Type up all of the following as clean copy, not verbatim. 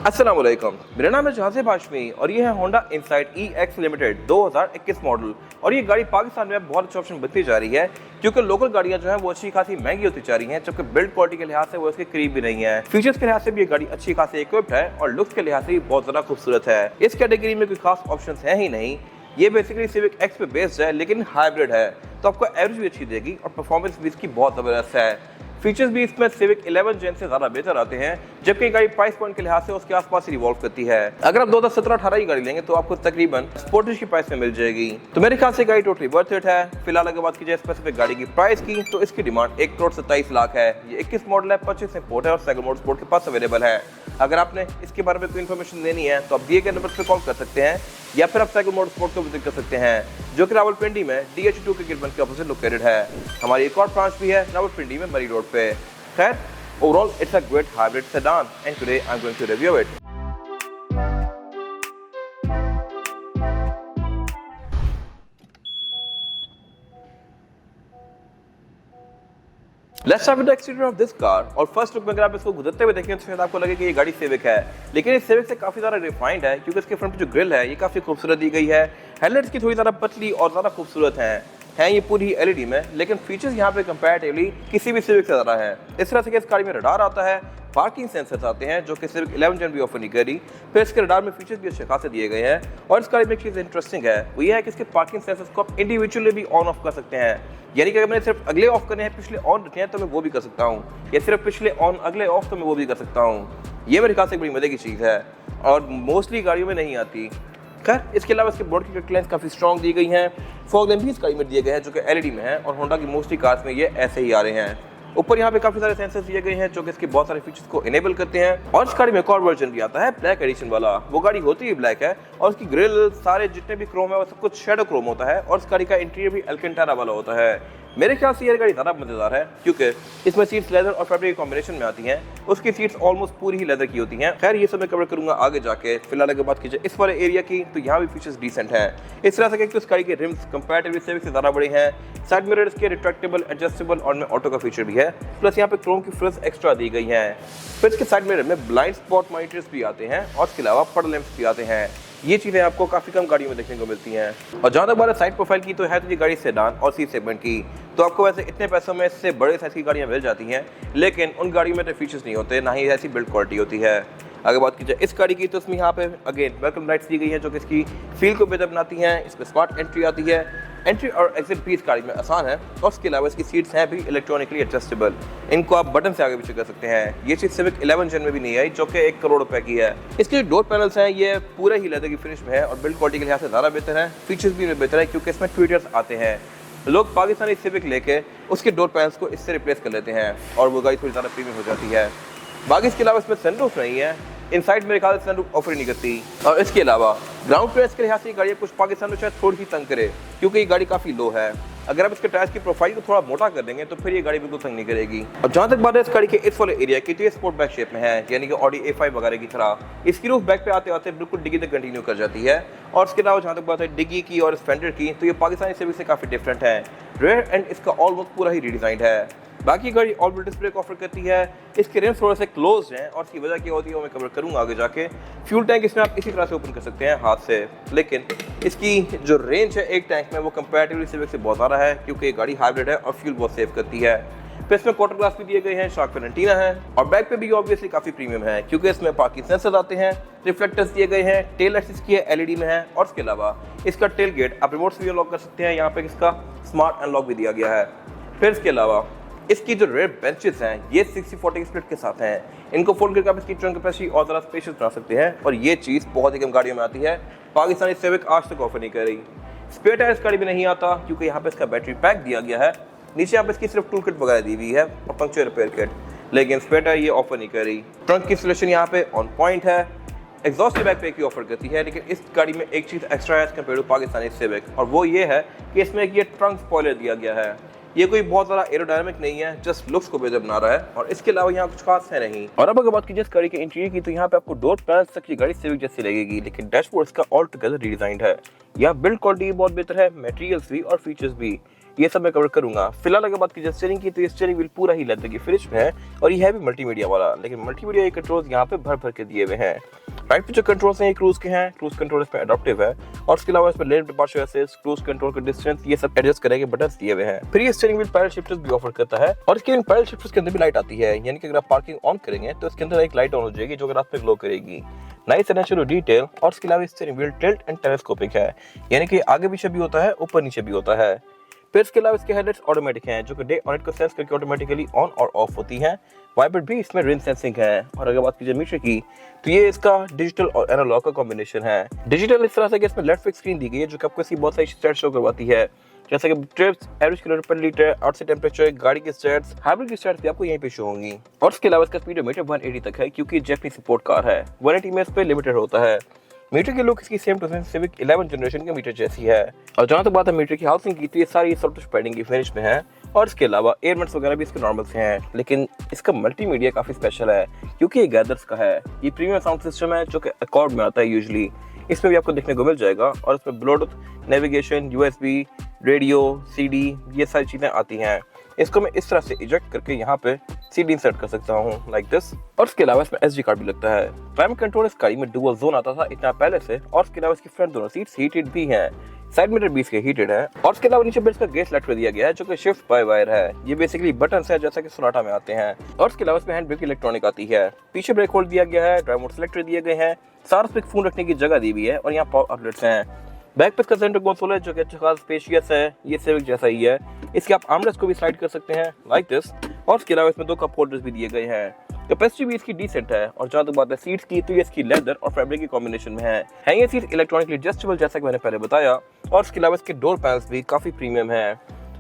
अस्सलाम वालेकुम, मेरा नाम है जहाज़ेब हाशमी और ये है Honda insight EX limited 2021 model. और ये गाड़ी पाकिस्तान में बहुत अच्छा ऑप्शन बनती जा रही है क्योंकि लोकल गाड़ियां जो हैं वो अच्छी खासी महंगी होती जा रही हैं, जबकि बिल्ड क्वालिटी के लिहाज से वो इसके करीब भी नहीं है। फीचर्स के लिहाज से भी ये गाड़ी अच्छी खासी इक्विप्ड है और लुक्स के लिहाज से भी बहुत ज़्यादा खूबसूरत है। इस कैटेगरी में कोई खास ऑप्शन है ही नहीं। ये बेसिकली सिविक एक्स पे बेस्ड है लेकिन हाइब्रिड है, तो आपको एवरेज भी अच्छी देगी और परफॉर्मेंस भी इसकी बहुत ज़बरदस्त है। फीचर्स भी इसमें सिविक 11 जेन से ज़्यादा बेहतर आते हैं, जबकि गाड़ी प्राइस पॉइंट के लिहाज से उसके आसपास ही रिवॉल्व करती है। अगर आप 2017-18 की गाड़ी लेंगे तो आपको तकरीबन स्पोर्टेज की प्राइस में मिल जाएगी। तो मेरे ख्याल से गाड़ी टोटली वर्थ इट है। फिलहाल अगर बात की जाए स्पेसिफिक गाड़ी की प्राइस की तो इसकी डिमांड 1,27,00,000 है। ये 21 मॉडल है, 25 इंपोर्ट है और सेकंड मोड स्पोर्ट के पास अवेलेबल है। अगर आपने इसके बारे में कोई इन्फॉर्मेशन देनी है तो आप दिए गए नंबर पर कॉल कर सकते हैं या फिर आप साइकिल मोड स्पोर्ट को विजिट कर सकते हैं, जो कि रावलपिंडी में DH2 के गिरबन के ऑपोजिट लोकेटेड है। हमारी एक और ब्रांच भी है रावलपिंडी में मरी रोड पे। खैर, overall it's a great hybrid sedan and today I'm going to review it. Let's start with the exterior of this car और फर्स्ट लुक में अगर आप इसको गुजरते हुए देखें तो शायद आपको लगे कि ये गाड़ी सिविक है, लेकिन इस सिविक से काफी ज़्यादा रिफाइंड है क्योंकि इसके फ्रंट पे जो ग्रिल है ये काफी खूबसूरत दी गई है। हेडलाइट्स की थोड़ी ज़्यादा पतली और ज़्यादा खूबसूरत हैं ये पूरी LED में, लेकिन फीचर्स यहाँ पे कंपैरेटिवली किसी भी सिविक से ज़्यादा है। इस तरह से कि इस गाड़ी में रडार आता है, पार्किंग सेंसर्स आते हैं जो कि सिविक 11 जेन भी ऑफर नहीं करी। फिर इसके रडार में फीचर्स भी अच्छे खासे दिए गए हैं और इस गाड़ी में एक चीज़ इंटरेस्टिंग है वो ये है कि इसके पार्किंग सेंसर्स को आप इंडिविजुअली भी ऑन ऑफ कर सकते हैं। यानी कि अगर मैंने सिर्फ अगले ऑफ करने हैं पिछले ऑन रखने हैं तो मैं वो भी कर सकता हूँ, या सिर्फ पिछले ऑन अगले ऑफ तो मैं वो भी कर सकता हूँ। ये मेरे ख्याल से बड़ी मजे की चीज़ है और मोस्टली गाड़ियों में नहीं आती। खैर, इसके अलावा इसके बोर्ड की कट लाइन्स काफ़ी स्ट्रॉन्ग दी गई हैं। फॉग लैम्प भी इस गाड़ी में दिए गए हैं जो कि LED में है और होंडा की मोस्टली कार्स में ये ऐसे ही आ रहे हैं। ऊपर यहाँ पे काफी सारे सेंसर्स दिए गए हैं जो कि इसके बहुत सारे फीचर्स को इनेबल करते हैं। और इस गाड़ी में एक और वर्जन भी आता है ब्लैक एडिशन वाला। वो गाड़ी होती ही ब्लैक है और उसकी ग्रिल सारे जितने भी क्रोम है वो सब कुछ शेडो क्रोम होता है और इस गाड़ी का इंटीरियर भी अल्केंटारा वाला होता है। मेरे ख्याल से ये गाड़ी ज़्यादा मजेदार है क्योंकि इसमें सीट्स लेदर और फैब्रिक कॉम्बिनेशन में आती हैं। उसकी सीट्स ऑलमोस्ट पूरी ही लेदर की होती हैं। खैर, ये सब मैं कवर करूंगा आगे जाके। फिलहाल अगर बात कीजिए इस वाले एरिया की तो यहाँ भी फीचर्स डिसेंट हैं। इस तरह से कि इस गाड़ी के रिम्स कंपैरेटिवली सिविक से ज़्यादा बड़े हैं। साइड मिरर्स के रिट्रैक्टेबल, एडजस्टेबल और में ऑटो का फीचर भी है। प्लस यहाँ पे क्रोम की फ्रिल्स एक्स्ट्रा दी गई हैं। फिर इसके साइड मिरर में ब्लाइंड स्पॉट मॉनिटर्स भी आते हैं और इसके अलावा फॉग लैंप्स भी आते हैं। ये चीज़ें आपको काफ़ी कम गाड़ियों में देखने को मिलती हैं। और जहाँ तक बात है साइड प्रोफाइल की तो है तो ये गाड़ी सेडान और C सेगमेंट की, तो आपको वैसे इतने पैसों में इससे बड़े साइज की गाड़ियाँ मिल जाती हैं, लेकिन उन गाड़ियों में तो फीचर्स नहीं होते, ना ही ऐसी बिल्ड क्वालिटी होती है। अगर बात की जाए इस गाड़ी की तो इसमें यहाँ पे अगेन वेलकम लाइट्स दी गई हैं जो कि इसकी फील को बेहतर बनाती हैं। इसमें स्मार्ट एंट्री आती है। एंट्री और एग्जिट भी इस गाड़ी में आसान है और उसके अलावा इसकी सीट्स हैं भी इलेक्ट्रॉनिकली एडजस्टेबल। इनको आप बटन से आगे पीछे कर सकते हैं। ये चीज़ सिविक 11 जेन में भी नहीं आई जो कि 1 करोड़ रुपए की है। इसके जो डोर पैनल्स हैं ये पूरे ही लेदर की फिनिश में है और बिल्ड क्वालिटी के लिहाज से ज़्यादा बेहतर है। फीचर्स भी बेहतर है क्योंकि इसमें ट्विटर्स आते हैं। लोग पाकिस्तानी सिविक लेके उसके डोर पैनल्स को इससे रिप्लेस कर लेते हैं और वो गाड़ी थोड़ी ज़्यादा प्रीमियम हो जाती है। बाकी इसके अलावा इसमें सनरूफ नहीं है। इनसाइड मेरे ख्याल से सनरूफ ऑफर नहीं करती। और इसके अलावा ग्राउंड क्लियरेंस के लिहाज से गाड़ी कुछ पाकिस्तान में शायद थोड़ी सी तंग करे क्योंकि ये गाड़ी काफ़ी लो है। अगर आप इसके टायर्स की प्रोफाइल को थोड़ा मोटा कर देंगे तो फिर ये गाड़ी बिल्कुल तंग नहीं करेगी। और जहाँ तक बात है इस गाड़ी के इस वाले एरिया की तो ये स्पोर्ट बैक शेप में है, यानी कि ऑडी A5 वगैरह की तरह। इसकी रूफ बैक पे आते आते बिल्कुल डिग्गी तक कंटिन्यू कर जाती है। और इसके अलावा जहाँ तक बात है डिग्गी की और फेंडर की तो ये पाकिस्तानी सिविक से काफ़ी डिफरेंट है। रेयर एंड इसका ऑलमोस्ट पूरा ही रीडिज़ाइंड है। बाकी गाड़ी all wheel disc brake offer करती है। इसके रिम्स थोड़े से क्लोज हैं और इसकी वजह क्या होती है वो मैं कवर करूंगा आगे जाके। फ्यूल टैंक इसमें आप इसी तरह से ओपन कर सकते हैं हाथ से, लेकिन इसकी जो रेंज है एक टैंक में वो कंपैरेटिवली सिविक से बहुत ज़्यादा है क्योंकि ये गाड़ी हाइब्रिड है और फ्यूल बहुत सेव करती है। फिर इसमें क्वार्टर ग्लास भी दिए गए हैं, शार्क फिन एंटीना है और बैक पे भी ऑब्वियसली काफ़ी प्रीमियम है क्योंकि इसमें पार्किंग सेंसर आते हैं, रिफ्लेक्टर्स दिए गए हैं, टेल लाइट्स इसकी LED में है और इसके अलावा इसका टेल गेट आप रिमोट से भी अनलॉक कर सकते हैं। यहाँ पे इसका स्मार्ट अनलॉक भी दिया गया है। फिर इसके अलावा इसकी जो रेयर बेंचेस हैं ये 60-40 स्प्लिट के साथ हैं। इनको फोल्ड करके आप इसकी ट्रंक कैपेसिटी और ज़्यादा स्पेशियस बना सकते हैं और ये चीज़ बहुत ही कम गाड़ियों में आती है। पाकिस्तानी सिविक आज तक ऑफर नहीं कर रही। स्पेयर टायर इस गाड़ी में नहीं आता क्योंकि यहाँ पे इसका बैटरी पैक दिया गया है। नीचे यहाँ पे इसकी सिर्फ टूल किट वगैरह दी हुई है और पंक्चर रिपेयर किट, लेकिन स्पेयर टायर ये ऑफर नहीं कर रही। ट्रंक की इंस्टॉलेशन यहाँ पे ऑन पॉइंट है। एग्जॉस्ट बैक पे की ऑफर करती है, लेकिन इस गाड़ी में एक चीज़ एक्स्ट्रा है कंपेयर टू पाकिस्तानी सिविक और वो ये है कि इसमें ये ट्रंक स्पॉइलर दिया गया है। ये कोई बहुत ज़्यादा एरोडायनामिक नहीं है, जस्ट लुक्स को बेहतर बना रहा है और इसके अलावा यहाँ कुछ खास है नहीं। और अब अगर बात कीजिए इस गाड़ी के इंटीरियर की तो यहाँ पे आपको डोर पैनल्स तक की गाड़ी सिविक जैसी लगेगी, लेकिन डैशबोर्ड इसका ऑल टुगेदर रीडिजाइंड है। यहाँ बिल्ड क्वालिटी बहुत बेहतर है, मटेरियल्स भी और फीचर्स भी। ये सब मैं कवर करूंगा। फिलहाल अगर बात की स्टीयरिंग की, तो ये स्टीयरिंग व्हील पूरा ही लेदर की फिनिश में है और ये है भी मल्टीमीडिया वाला, लेकिन मल्टीमीडिया के कंट्रोल्स यहाँ पे भर भर के दिए हुए हैं। राइट पे जो कंट्रोल्स हैं ये क्रूज के हैं, क्रूज कंट्रोल इसमें एडॉप्टिव है और उसके अलावा इसमें lane departure assist, cruise control का डिस्टेंस, ये सब एडजस्ट करने के बटन्स दिए हुए हैं। फिर ये स्टीयरिंग व्हील पैडल शिफ्टर्स भी ऑफर करता है और इसके पैडल शिफ्टर्स के अंदर भी लाइट आती है, यानी कि अगर आप पार्किंग ऑन करेंगे तो इसके अंदर एक लाइट ऑन हो जाएगी जो कि रात में ग्लो करेगी। Nice and natural detail. और इसके अलावा steering wheel tilt and telescopic है, यानी कि आगे पीछे भी होता है, ऊपर नीचे भी होता है। फिर इसके अलावा इसके हेडलाइट्स ऑटोमेटिक हैं, जो कि डे और नाइट को सेंस करके ऑटोमेटिकली ऑन और ऑफ होती हैं। वाइपर भी इसमें रेन सेंसिंग है। और अगर बात कीजिए मीटर की, तो ये इसका डिजिटल और एनालॉग का कॉम्बिनेशन है। डिजिटल इस तरह से कि इसमें लेफ्ट फिक्स स्क्रीन दी गई है जो कि आपको इसकी बहुत सारी स्टैट्स शो करवाती है, जैसे कि ट्रिप्स, एवरेज किलोमीटर पर लीटर, आउटसाइड टेम्परेचर, गाड़ी की स्टैट्स, हाइब्रिड की स्टैट्स भी आपको यहीं पे शो होंगी। और इसके अलावा इसका स्पीडोमीटर 180 तक है, क्योंकि जैपनीज सपोर्ट कार है। 180 में इस पे लिमिटेड होता है। मीटर की लुक इसकी same to same Civic 11 generation के मीटर जैसी है। और जहाँ तक बात है मीटर की हाउसिंग की, तो ये सारी सॉफ्ट पैडिंग की फिनिश में है और इसके अलावा एयरमेंट्स वगैरह भी इसके नॉर्मल से हैं, लेकिन इसका मल्टीमीडिया काफी स्पेशल है क्योंकि ये गैदर्स का है। ये प्रीमियम साउंड सिस्टम है जो कि अकॉर्ड में आता है यूजुअली, इसमें भी आपको देखने को मिल जाएगा। और इसमें Bluetooth, navigation, USB, radio, CD, ये सारी चीजें आती हैं। इसको मैं इस तरह से इजेक्ट करके यहाँ पे सीडी इंसर्ट कर सकता हूँ लाइक दिस। और इसके अलावा इसमें एसडी कार्ड भी लगता है। क्लाइमेट कंट्रोल इस गाड़ी में डुअल जोन आता था इतना पहले से। और इसके अलावा इसकी फ्रंट दोनों सीट्स हीटेड भी हैं, साइड मिरर भी इसके हीटेड है। और इसके अलावा नीचे इसका गेट सेलेक्टर दिया गया है जो कि शिफ्ट बाय वायर है। ये बेसिकली बटन्स है जैसा कि सोनाटा में आते हैं। और इसके अलावा इसमें हैंड ब्रेक इलेक्ट्रॉनिक आती है। पीछे ब्रेक होल्ड दिया गया है, ड्राइव मोड सेलेक्टर दिए गए हैं, सारा पे फोन रखने की जगह दी हुई है और यहाँ पावर आउटलेट्स हैं। बैक पे इसका सेंटर कंसोल है जो कि अच्छा खासा स्पेशियस है, ये सिविक जैसा ही है। इसके आप आर्मरेस्ट को भी स्लाइड कर सकते हैं लाइक दिस। और इसके अलावा इसमें 2 कप होल्डर्स भी दिए गए हैं। कैपेसिटी भी इसकी डिसेंट है। और जहाँ तक बात है सीट्स की, तो ये इसकी लेदर और फैब्रिक की कॉम्बिनेशन में है ये सीट इलेक्ट्रॉनिकली एडजस्टेबल जैसा कि मैंने पहले बताया। और इसके अलावा इसके डोर पैनल्स भी काफी प्रीमियम है।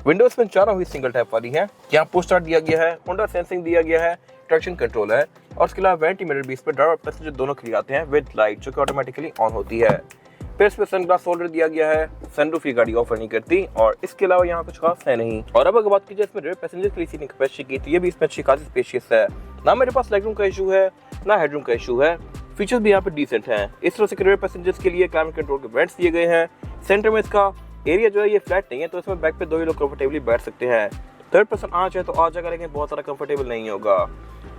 विंडोज में चारों हुई सिंगल टैप वाली है। यहाँ पुश स्टार्ट दिया गया है, होंडा सेंसिंग दिया गया है, ट्रैक्शन कंट्रोल है। और इसके अलावा वैनिटी मिरर भी इस पर ड्राइवर और पैसेंजर दोनों के लिए आते हैं विद लाइट जो कि ऑटोमेटिकली ऑन होती है। फिर इसमें सनग्लास होल्डर दिया गया है। सनरूफ ये गाड़ी ऑफर नहीं करती और इसके अलावा यहाँ कुछ खास है नहीं। और अब अगर बात की जाए इसमें रेयर पैसेंजर के लिए सीटिंग कैपेसिटी की, तो ये भी इसमें अच्छी खासी स्पेशियस है। ना मेरे पास लेगरूम का इशू है ना हेडरूम का इशू है। फीचर्स भी यहाँ पे डिसेंट हैं। इस तरह से रेयर पैसेंजर्स के लिए क्लाइमेट कंट्रोल के वेंट्स दिए गए हैं। सेंटर में इसका एरिया जो है ये फ्लैट नहीं है, तो इसमें बैक पे 2 ही लोग कंफर्टेबली बैठ सकते हैं। थर्ड पर्सन आ जाए तो आ जाएगा, लेकिन बहुत सारा कंफर्टेबल नहीं होगा।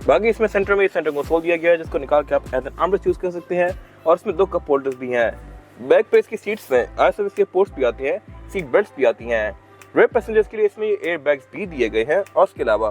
बाकी इसमें सेंटर में सेंटर कंसोल दिया गया है जिसको निकाल के आप एज एन आर्मरेस्ट यूज कर सकते हैं। और इसमें 2 कप होल्डर्स भी हैं। बैक पे इसकी सीट्स में आईएसओ के पोर्ट्स भी आती हैं, सीट बेल्ट्स भी आती हैं। रेयर पैसेंजर्स के लिए इसमें एयर बैग्स भी दिए गए हैं। और इसके अलावा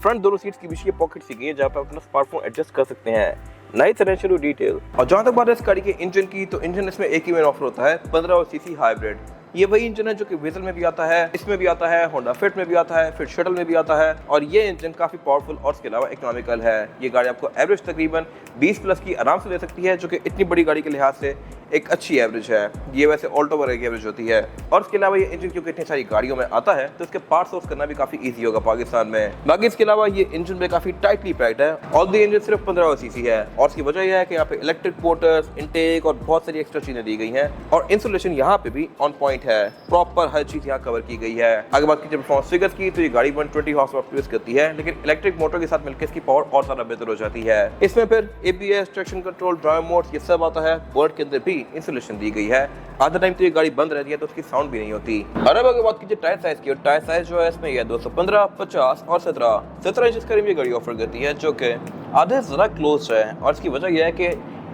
फ्रंट दोनों सीट्स के बीच ये पॉकेट सी गई है जहाँ पे अपना स्मार्टफोन एडजस्ट कर सकते हैं। Nice and detail. और जहाँ तक बात है इस गाड़ी के इंजन की, तो इंजन इसमें एक ही में ऑफर होता है 15 सीसी हाइब्रिड। ये वही इंजन है जो कि वीजल में भी आता है, इसमें भी आता है, होंडा फिट में भी आता है, फिर शटल में भी आता है। और ये इंजन काफी पावरफुल और इसके अलावा इकोनॉमिकल है। ये गाड़ी आपको एवरेज तकरीबन 20 प्लस की आराम से दे सकती है, जो कि इतनी बड़ी गाड़ी के लिहाज से एक अच्छी एवरेज है। ये वैसे ऑल्टो वगैरह की एवरेज होती है। और इसके अलावा ये इंजन क्योंकि इतनी सारी गाड़ियों में आता है तो इसके पार्ट सोर्स करना भी काफी ईजी होगा पाकिस्तान में। बाकी इसके अलावा ये इंजन में काफी टाइटली पैक्ड है और द इंजन सिर्फ 15 सीसी है। और इसकी वजह यह है कि यहाँ पे इलेक्ट्रिक मोटर्स, इनटेक और बहुत सारी एक्स्ट्रा चीजें दी गई हैं। और इंसुलेशन यहाँ पे भी ऑन पॉइंट है, प्रॉपर हर चीज यहाँ कवर की गई है। अगर बात कीजिए परफॉर्मेंस फिगर्स की, तो ये गाड़ी 120 हॉर्स पावर प्रोड्यूस करती है, लेकिन इलेक्ट्रिक मोटर के साथ मिलकर इसकी पावर और ज्यादा बेहतर हो जाती है। इसमें फिर ABS, traction control, drive mode ये सब आता है। बोर्ड के अंदर भी इंसुलेशन दी गई है। आधा टाइम तो ये गाड़ी बंद रहती है तो उसकी साउंड भी नहीं होती। और अब अगर बात कीजिए टायर साइज की, और टायर साइज जो है इसमें ये 215, 50 और 17 इंच करीब ये गाड़ी ऑफर करती है, जो कि आधे ज़रा क्लोज है। और इसकी वजह यह है कि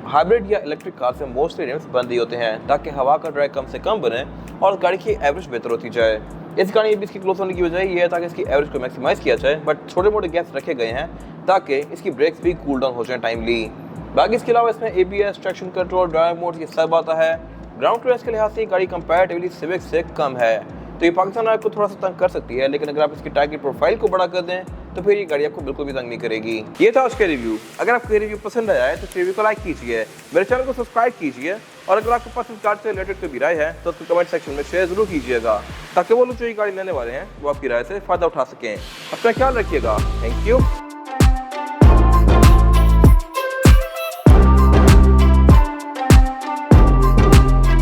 हाइब्रिड या इलेक्ट्रिक कार से मोस्टली रिम्स बंद ही होते हैं ताकि हवा का ड्रैग कम से कम बने और गाड़ी की एवरेज बेहतर होती जाए। इस गाड़ी में इसकी क्लोज होने की वजह ये है ताकि इसकी एवरेज को मैक्सिमाइज किया जाए, बट छोटे मोटे गैप्स रखे गए हैं ताकि इसकी ब्रेक्स भी कूल डाउन हो जाए टाइमली। बाकी इसके अलावा इसमें ABS, traction control, drive mode ये सब आता है। ग्राउंड क्लियरेंस के लिहाज से गाड़ी कंपैरेटिवली सिविक से कम है, तो ये पाकिस्तान आपको थोड़ा सा तंग कर सकती है, लेकिन अगर आप इसकी टायर की प्रोफाइल को बड़ा कर दें तो फिर ये गाड़ी आपको बिल्कुल भी तंग नहीं करेगी। ये था आज का रिव्यू। अगर आपको ये रिव्यू पसंद आया है तो रिव्यू को लाइक कीजिए, मेरे चैनल को सब्सक्राइब कीजिए, और अगर आपके पास इस कार से रिलेटेड कोई भी राय है तो उसको कमेंट सेक्शन में शेयर जरूर कीजिएगा, ताकि वो लोग जो ये गाड़ी लेने वाले हैं वो आपकी राय से फायदा उठा सकें। अपना ख्याल रखिएगा। Thank you.